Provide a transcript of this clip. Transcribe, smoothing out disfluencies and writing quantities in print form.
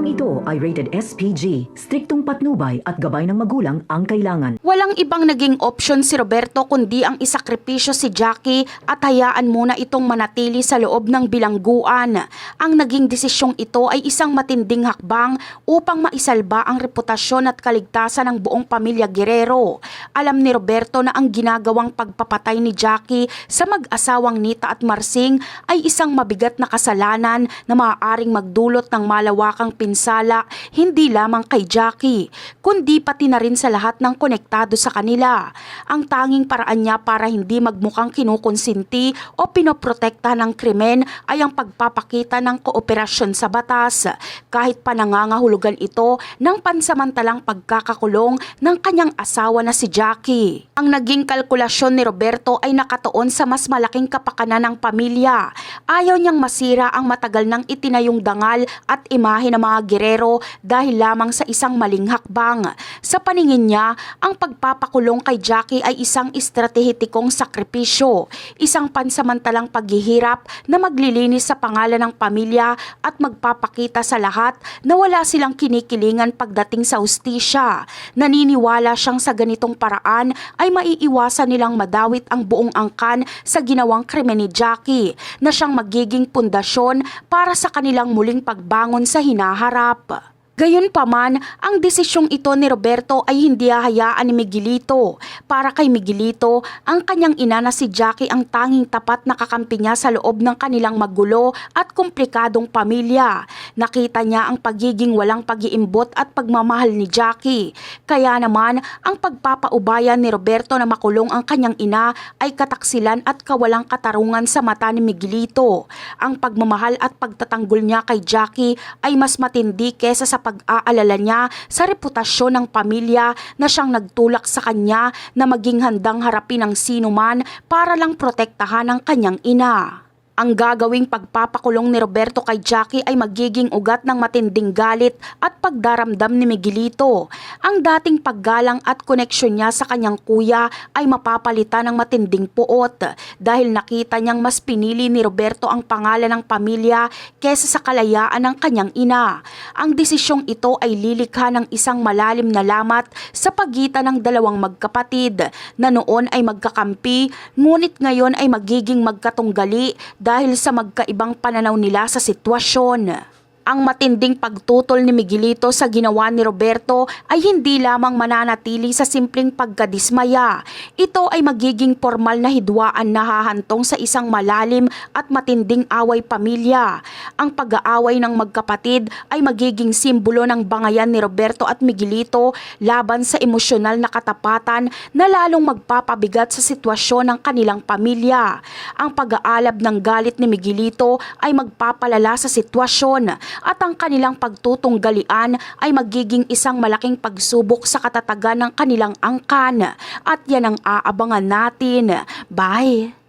Programang ito ay rated SPG, striktong patnubay at gabay ng magulang ang kailangan. Walang ibang naging opsyon si Roberto kundi ang isakripisyo si Jackie at hayaan muna itong manatili sa loob ng bilangguan. Ang naging desisyong ito ay isang matinding hakbang upang maisalba ang reputasyon at kaligtasan ng buong pamilya Guerrero. Alam ni Roberto na ang ginagawang pagpapatay ni Jackie sa mag-asawang Nita at Marsing ay isang mabigat na kasalanan na maaaring magdulot ng malawakang pinsala hindi lamang kay Jackie, kundi pati na rin sa lahat ng konektado sa kanila. Ang tanging paraan niya para hindi magmukhang kinukonsinti o pinoprotekta ng krimen ay ang pagpapakita ng kooperasyon sa batas, kahit pa nangangahulugan ito ng pansamantalang pagkakakulong ng kanyang asawa na si Jackie. Ang naging kalkulasyon ni Roberto ay nakatuon sa mas malaking kapakanan ng pamilya. Ayaw niyang masira ang matagal nang itinayong dangal at imahe ng mga Guerrero dahil lamang sa isang maling hakbang. Sa paningin niya, ang pagpapakulong kay Jackie ay isang estratehitikong sakripisyo, isang pansamantalang paghihirap na maglilinis sa pangalan ng pamilya at magpapakita sa lahat na wala silang kinikilingan pagdating sa hustisya. Naniniwala siyang sa ganitong paraan ay maiiwasan nilang madawit ang buong angkan sa ginawang krimen ni Jackie na siyang magiging pundasyon para sa kanilang muling pagbangon sa hinaharap. Gayunpaman, ang desisyong ito ni Roberto ay hindi hahayaan ni Miguelito. Para kay Miguelito, ang kanyang ina na si Jackie ang tanging tapat na kakampi niya sa loob ng kanilang magulo at komplikadong pamilya. Nakita niya ang pagiging walang pag-iimbot at pagmamahal ni Jackie. Kaya naman, ang pagpapaubayan ni Roberto na makulong ang kanyang ina ay kataksilan at kawalang katarungan sa mata ni Miguelito. Ang pagmamahal at pagtatanggol niya kay Jackie ay mas matindi kesa sa pag-aalala niya sa reputasyon ng pamilya na siyang nagtulak sa kanya na maging handang harapin ang sinuman para lang protektahan ang kanyang ina. Ang gagawing pagpapakulong ni Roberto kay Jackie ay magiging ugat ng matinding galit at pagdaramdam ni Miguelito. Ang dating paggalang at koneksyon niya sa kanyang kuya ay mapapalitan ng matinding puot dahil nakita niyang mas pinili ni Roberto ang pangalan ng pamilya kesa sa kalayaan ng kanyang ina. Ang desisyong ito ay lilikha ng isang malalim na lamat sa pagitan ng dalawang magkapatid na noon ay magkakampi ngunit ngayon ay magiging magkatunggali dahil sa magkaibang pananaw nila sa sitwasyon. Ang matinding pagtutol ni Miguelito sa ginawa ni Roberto ay hindi lamang mananatili sa simpleng pagkadismaya. Ito ay magiging formal na hidwaan na hahantong sa isang malalim at matinding away pamilya. Ang pag-aaway ng magkapatid ay magiging simbolo ng bangayan ni Roberto at Miguelito laban sa emosyonal na katapatan na lalong magpapabigat sa sitwasyon ng kanilang pamilya. Ang pag-aalab ng galit ni Miguelito ay magpapalala sa sitwasyon at ang kanilang pagtutunggalian ay magiging isang malaking pagsubok sa katatagan ng kanilang angkan. At yan ang aabangan natin. Bye!